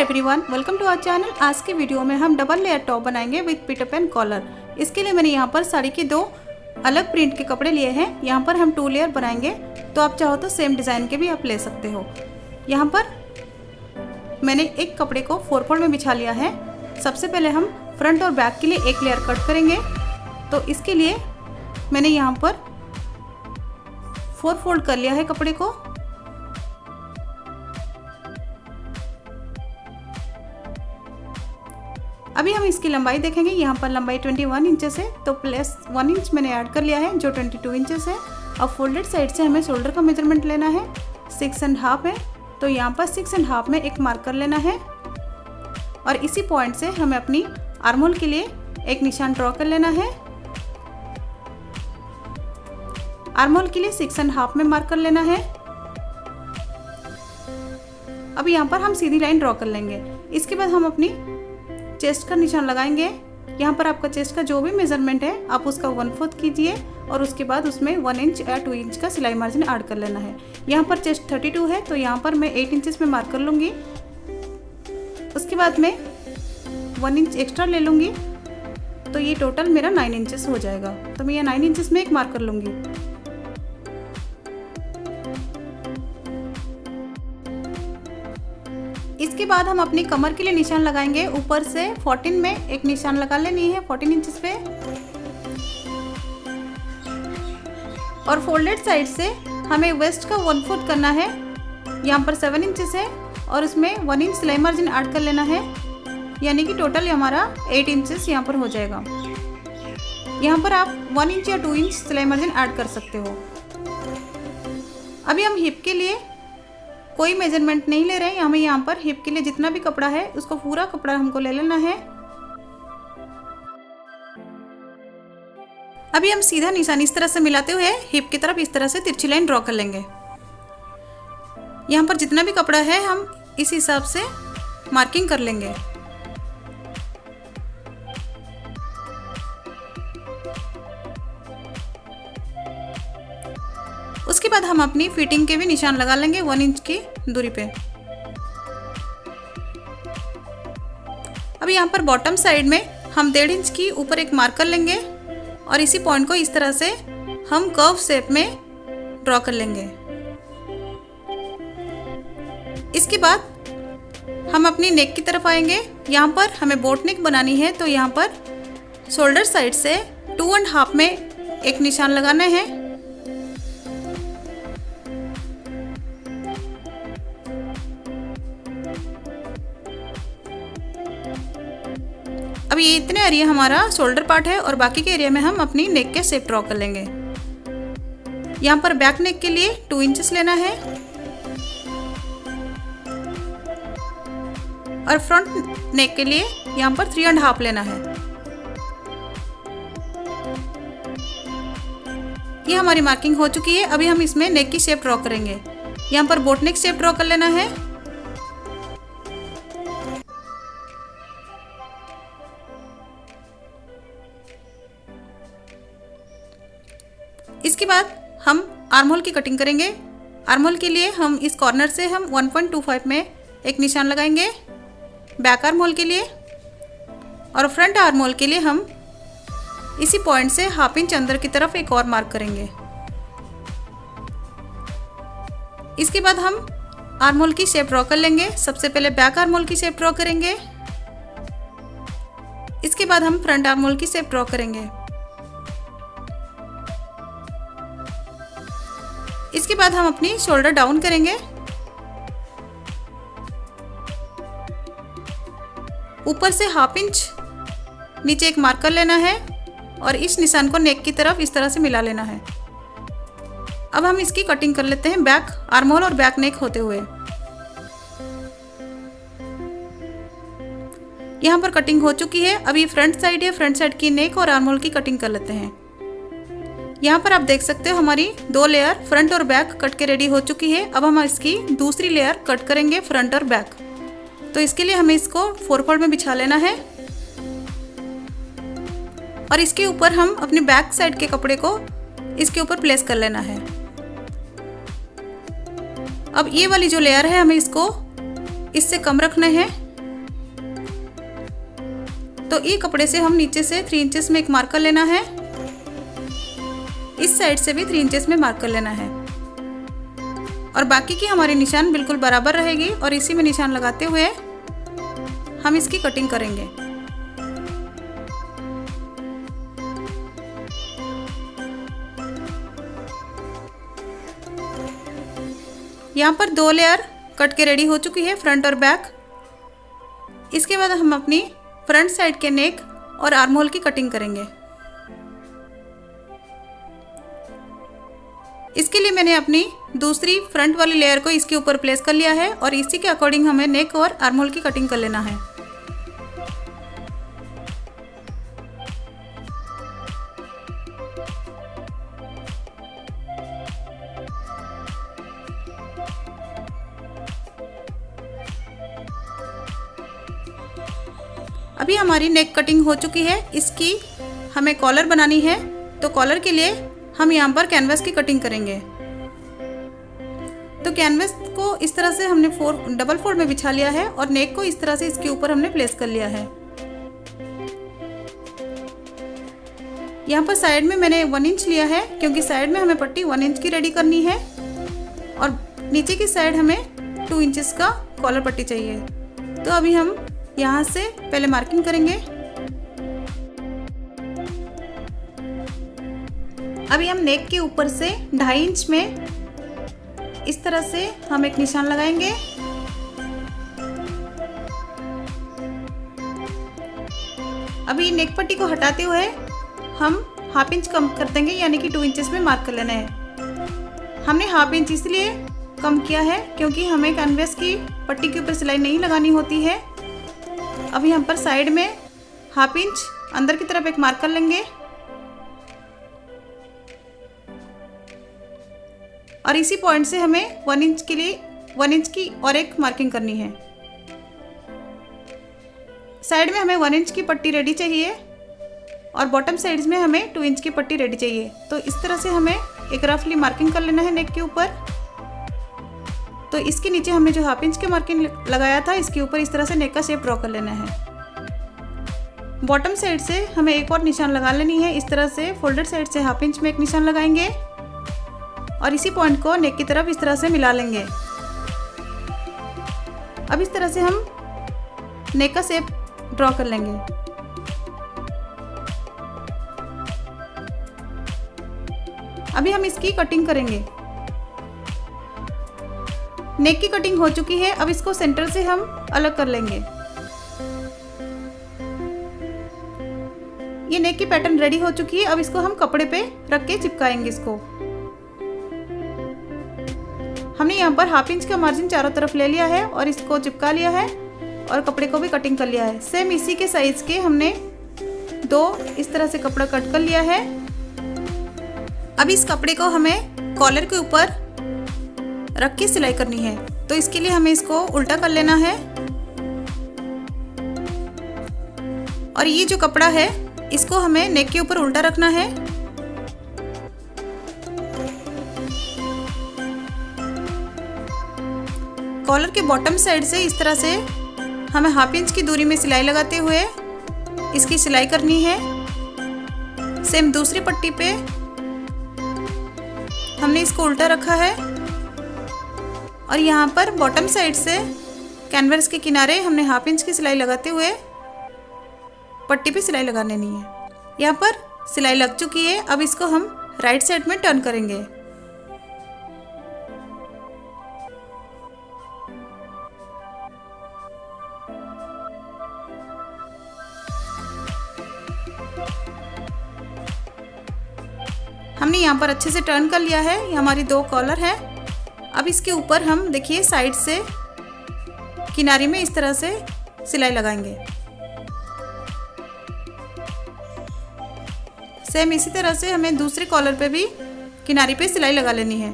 Everyone, welcome to our channel. आज की video में हम डबल लेयर टॉप बनाएंगे विद पीटर पैन कॉलर। इसके लिए मैंने यहाँ पर साड़ी के दो अलग प्रिंट के कपड़े लिए हैं। यहाँ पर हम 2 लेयर बनाएंगे, तो आप चाहो तो सेम डिज़ाइन के भी आप ले सकते हो। यहाँ पर मैंने एक कपड़े को 4 फोल्ड में बिछा लिया है। सबसे पहले हम फ्रंट और बैक के लिए एक लेयर कट करेंगे, तो इसके लिए मैंने यहाँ पर 4 फोल्ड कर लिया है कपड़े को। अभी हम इसकी लंबाई देखेंगे। यहाँ पर लंबाई 21 इंचेस है, तो प्लस 1 इंच मैंने ऐड कर लिया है जो 22 इंचेस है। अब फोल्डेड साइड से हमें शोल्डर का मेजरमेंट लेना है। 6.5 है, तो यहाँ पर 6.5 में एक मार्कर लेना है और इसी पॉइंट से हमें अपनी आर्म होल के लिए एक निशान ड्रॉ कर लेना है। आर्म होल के लिए 6.5 में मार्क कर लेना है। अब यहाँ पर हम सीधी लाइन ड्रॉ कर लेंगे। इसके बाद हम अपनी चेस्ट का निशान लगाएंगे। यहाँ पर आपका चेस्ट का जो भी मेजरमेंट है आप उसका 1/4 कीजिए और उसके बाद उसमें 1 इंच या 2 इंच का सिलाई मार्जिन ऐड कर लेना है। यहाँ पर चेस्ट 32 है, तो यहाँ पर मैं 8 इंचेस में मार्क कर लूँगी। उसके बाद मैं 1 इंच एक्स्ट्रा ले लूँगी, तो ये टोटल मेरा 9 इंचेस हो जाएगा। तो मैं ये 9 इंचेस में एक मार्क कर लूँगी। इसके बाद हम अपनी कमर के लिए निशान लगाएंगे। ऊपर से 14 में एक निशान लगा लेनी है 14 इंचेस पे, और फोल्डेड साइड से हमें वेस्ट का 1/4 करना है। यहाँ पर 7 इंचेस है और उसमें 1 इंच सिलाई मार्जिन ऐड कर लेना है, यानी कि टोटल हमारा 8 इंचेस यहाँ पर हो जाएगा। यहाँ पर आप 1 इंच या 2 इंच सिलाई मार्जिन ऐड कर सकते हो। अभी हम हिप के लिए कोई मेजरमेंट नहीं ले रहे हैं। हमें यहाँ पर हिप के लिए जितना भी कपड़ा है उसको पूरा कपड़ा हमको ले लेना है। अभी हम सीधा निशान इस तरह से मिलाते हुए हिप की तरफ इस तरह से तिरछी लाइन ड्रॉ कर लेंगे। यहाँ पर जितना भी कपड़ा है हम इस हिसाब से मार्किंग कर लेंगे। उसके बाद हम अपनी फिटिंग के भी निशान लगा लेंगे 1 इंच की दूरी पे। अब यहाँ पर बॉटम साइड में हम 1.5 इंच की ऊपर एक मार्कर लेंगे और इसी पॉइंट को इस तरह से हम कर्व शेप में ड्रॉ कर लेंगे। इसके बाद हम अपनी नेक की तरफ आएंगे। यहाँ पर हमें बोट नेक बनानी है, तो यहाँ पर शोल्डर साइड से 2.5 में एक निशान लगाना है। अब ये इतने एरिया हमारा शोल्डर पार्ट है और बाकी के एरिया में हम अपनी नेक के शेप ड्रॉ कर लेंगे। यहाँ पर बैक नेक के लिए 2 इंचेस लेना है और फ्रंट नेक के लिए यहाँ पर 3.5 लेना है। ये हमारी मार्किंग हो चुकी है। अभी हम इसमें नेक की शेप ड्रॉ करेंगे। यहाँ पर बोट नेक शेप ड्रॉ कर लेना है। इसके बाद हम आर्म होल की कटिंग करेंगे। आर्म होल के लिए हम इस कॉर्नर से हम 1.25 में एक निशान लगाएंगे बैक आर्म होल के लिए, और फ्रंट आर्म होल के लिए हम इसी पॉइंट से 1/2 इंच अंदर की तरफ एक और मार्क करेंगे। इसके बाद हम आर्म होल की शेप ड्रॉ कर लेंगे। सबसे पहले बैक आर्म होल की शेप ड्रॉ करेंगे, इसके बाद हम फ्रंट आर्म होल की शेप ड्रॉ करेंगे। इसके बाद हम अपनी शोल्डर डाउन करेंगे। ऊपर से 1/2 इंच नीचे एक मार्कर लेना है और इस निशान को नेक की तरफ इस तरह से मिला लेना है। अब हम इसकी कटिंग कर लेते हैं बैक आर्म होल और बैक नेक होते हुए। यहाँ पर कटिंग हो चुकी है। अब ये फ्रंट साइड है, फ्रंट साइड की नेक और आर्म होल की कटिंग कर लेते हैं। यहाँ पर आप देख सकते हो हमारी 2 लेयर फ्रंट और बैक कट के रेडी हो चुकी है। अब हम इसकी दूसरी लेयर कट करेंगे फ्रंट और बैक, तो इसके लिए हमें इसको 4 फोल्ड में बिछा लेना है और इसके ऊपर हम अपने बैक साइड के कपड़े को इसके ऊपर प्लेस कर लेना है। अब ये वाली जो लेयर है हमें इसको इससे कम रखना है तो ये कपड़े से हम नीचे से 3 इंचेस में एक मार्क कर लेना है, इस साइड से भी 3 इंचेस में मार्क कर लेना है और बाकी की हमारी निशान बिल्कुल बराबर रहेगी और इसी में निशान लगाते हुए हम इसकी कटिंग करेंगे। यहाँ पर 2 लेयर कट के रेडी हो चुकी है, फ्रंट और बैक। इसके बाद हम अपनी फ्रंट साइड के नेक और आर्म होल की कटिंग करेंगे। इसके लिए मैंने अपनी दूसरी फ्रंट वाली लेयर को इसके ऊपर प्लेस कर लिया है और इसी के अकॉर्डिंग हमें नेक और आर्म होल की कटिंग कर लेना है। अभी हमारी नेक कटिंग हो चुकी है, इसकी हमें कॉलर बनानी है। तो कॉलर के लिए हम यहाँ पर कैनवस की कटिंग करेंगे। तो कैनवस को इस तरह से हमने डबल फोल्ड में बिछा लिया है और नेक को इस तरह से इसके ऊपर हमने प्लेस कर लिया है। यहाँ पर साइड में मैंने 1 इंच लिया है क्योंकि साइड में हमें पट्टी 1 इंच की रेडी करनी है और नीचे की साइड हमें 2 इंचेस का कॉलर पट्टी चाहिए। तो अभी हम यहाँ से पहले मार्किंग करेंगे। अभी हम नेक के ऊपर से 2.5 इंच में इस तरह से हम एक निशान लगाएंगे। अभी नेक पट्टी को हटाते हुए हम 1/2 इंच कम कर देंगे, यानी कि 2 इंचेस में मार्क कर लेना है। हमने 1/2 इंच इसलिए कम किया है क्योंकि हमें कैनवस की पट्टी के ऊपर सिलाई नहीं लगानी होती है। अभी हम पर साइड में 1/2 इंच अंदर की तरफ एक मार्क कर लेंगे और इसी पॉइंट से हमें 1 इंच के लिए 1 इंच की और एक मार्किंग करनी है। साइड में हमें 1 इंच की पट्टी रेडी चाहिए और बॉटम साइड्स में हमें 2 इंच की पट्टी रेडी चाहिए। तो इस तरह से हमें एक रफली मार्किंग कर लेना है नेक के ऊपर। तो इसके नीचे हमने जो 1/2 इंच की मार्किंग लगाया था, इसके ऊपर इस तरह से नेक का शेप ड्रॉ कर लेना है। बॉटम साइड से हमें एक और निशान लगा लेनी है। इस तरह से फोल्डेड साइड से 1/2 इंच में एक निशान लगाएंगे और इसी पॉइंट को नेक की तरफ इस तरह से मिला लेंगे। अब इस तरह से हम नेक का शेप ड्रॉ कर लेंगे। अभी हम इसकी कटिंग करेंगे। नेक की कटिंग हो चुकी है, अब इसको सेंटर से हम अलग कर लेंगे। ये नेक की पैटर्न रेडी हो चुकी है। अब इसको हम कपड़े पे रख के चिपकाएंगे। इसको हमने यहाँ पर 1/2 इंच का मार्जिन चारों तरफ ले लिया है और इसको चिपका लिया है और कपड़े को भी कटिंग कर लिया है। सेम इसी के साइज के हमने 2 इस तरह से कपड़ा कट कर लिया है। अब इस कपड़े को हमें कॉलर के ऊपर रख के सिलाई करनी है। तो इसके लिए हमें इसको उल्टा कर लेना है और ये जो कपड़ा है इसको हमें नेक के ऊपर उल्टा रखना है। कॉलर के बॉटम साइड से इस तरह से हमें 1/2 इंच की दूरी में सिलाई लगाते हुए इसकी सिलाई करनी है। सेम दूसरी पट्टी पे हमने इसको उल्टा रखा है और यहाँ पर बॉटम साइड से कैनवस के किनारे हमने 1/2 इंच की सिलाई लगाते हुए पट्टी पे सिलाई लगा लेनी है। यहाँ पर सिलाई लग चुकी है। अब इसको हम राइट साइड में टर्न करेंगे। हमने यहाँ पर अच्छे से टर्न कर लिया है। ये हमारी 2 कॉलर है। अब इसके ऊपर हम देखिए साइड से किनारे में इस तरह से सिलाई लगाएंगे। सेम इसी तरह से हमें दूसरे कॉलर पे भी किनारे पे सिलाई लगा लेनी है।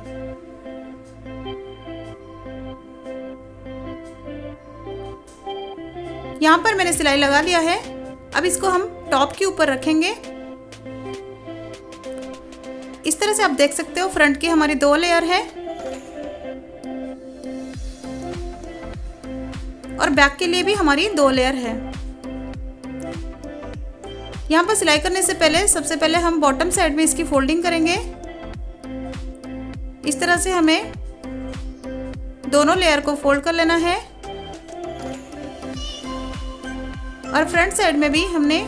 यहाँ पर मैंने सिलाई लगा लिया है। अब इसको हम टॉप के ऊपर रखेंगे। इस तरह से आप देख सकते हो फ्रंट की हमारी 2 लेयर है और बैक के लिए भी हमारी 2 लेयर है। यहाँ पर सिलाई करने से पहले सबसे पहले हम बॉटम साइड में इसकी फोल्डिंग करेंगे। इस तरह से हमें दोनों लेयर को फोल्ड कर लेना है और फ्रंट साइड में भी हमने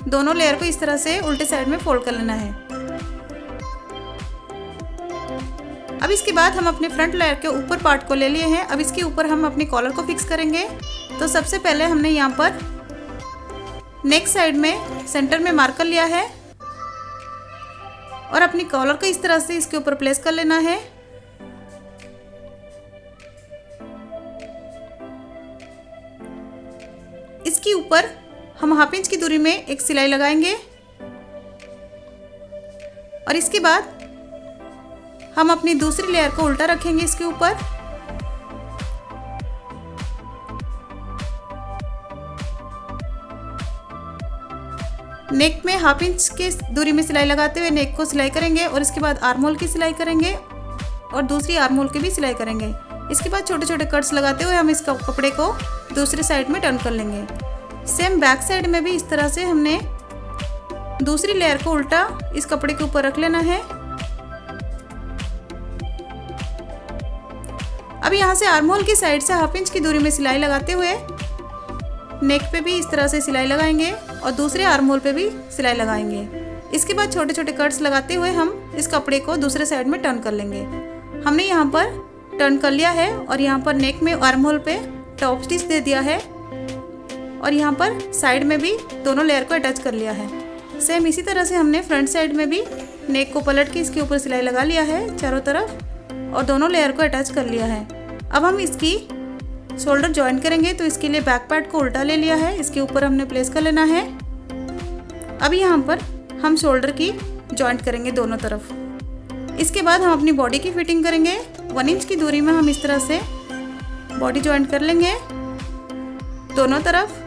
दोनों लेयर को इस तरह से उल्टे साइड में फोल्ड कर लेना है। अब इसके बाद हम अपने फ्रंट लेयर के ऊपर पार्ट को ले लिए हैं। अब इसके ऊपर हम अपनी कॉलर को फिक्स करेंगे। तो सबसे पहले हमने यहाँ पर नेक साइड में सेंटर में मार्कर लिया है और अपनी कॉलर को इस तरह से इसके ऊपर प्लेस कर लेना है। इसके ऊपर हम 1/2 इंच की दूरी में एक सिलाई लगाएंगे और इसके बाद हम अपनी दूसरी लेयर को उल्टा रखेंगे इसके ऊपर। नेक में 1/2 इंच के दूरी में सिलाई लगाते हुए नेक को सिलाई करेंगे और इसके बाद आर्म होल की सिलाई करेंगे और दूसरी आर्म होल की भी सिलाई करेंगे। इसके बाद छोटे छोटे कट्स लगाते हुए हम इस कपड़े को दूसरी साइड में टर्न कर लेंगे। सेम बैक साइड में भी इस तरह से हमने दूसरी लेयर को उल्टा इस कपड़े के ऊपर रख लेना है। अब यहाँ से आर्म होल की साइड से 1/2 इंच की दूरी में सिलाई लगाते हुए नेक पे भी इस तरह से सिलाई लगाएंगे और दूसरे आर्म होल पे भी सिलाई लगाएंगे। इसके बाद छोटे छोटे कट्स लगाते हुए हम इस कपड़े को दूसरे साइड में टर्न कर लेंगे। हमने यहाँ पर टर्न कर लिया है और यहाँ पर नेक में आर्म होल पे टॉप स्टिच दे दिया है और यहाँ पर साइड में भी दोनों लेयर को अटैच कर लिया है। सेम इसी तरह से हमने फ्रंट साइड में भी नेक को पलट के इसके ऊपर सिलाई लगा लिया है चारों तरफ और दोनों लेयर को अटैच कर लिया है। अब हम इसकी शोल्डर जॉइन करेंगे। तो इसके लिए बैक पार्ट को उल्टा ले लिया है, इसके ऊपर हमने प्लेस कर लेना है। अब यहाँ पर हम शोल्डर की जॉइंट करेंगे दोनों तरफ। इसके बाद हम अपनी बॉडी की फिटिंग करेंगे। 1 इंच की दूरी में हम इस तरह से बॉडी जॉइंट कर लेंगे दोनों तरफ।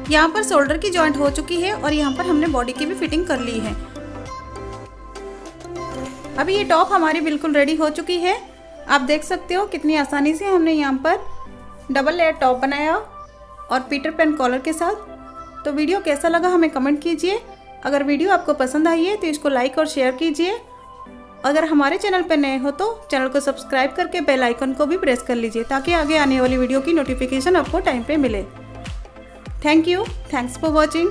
यहाँ पर शोल्डर की जॉइंट हो चुकी है और यहाँ पर हमने बॉडी की भी फिटिंग कर ली है। अभी ये टॉप हमारी बिल्कुल रेडी हो चुकी है। आप देख सकते हो कितनी आसानी से हमने यहाँ पर डबल लेयर टॉप बनाया और पीटर पैन कॉलर के साथ। तो वीडियो कैसा लगा हमें कमेंट कीजिए। अगर वीडियो आपको पसंद आई है तो इसको लाइक और शेयर कीजिए। अगर हमारे चैनल पर नए हो तो चैनल को सब्सक्राइब करके बेल आइकन को भी प्रेस कर लीजिए ताकि आगे आने वाली वीडियो की नोटिफिकेशन आपको टाइम पे मिले। Thank you. Thanks for watching.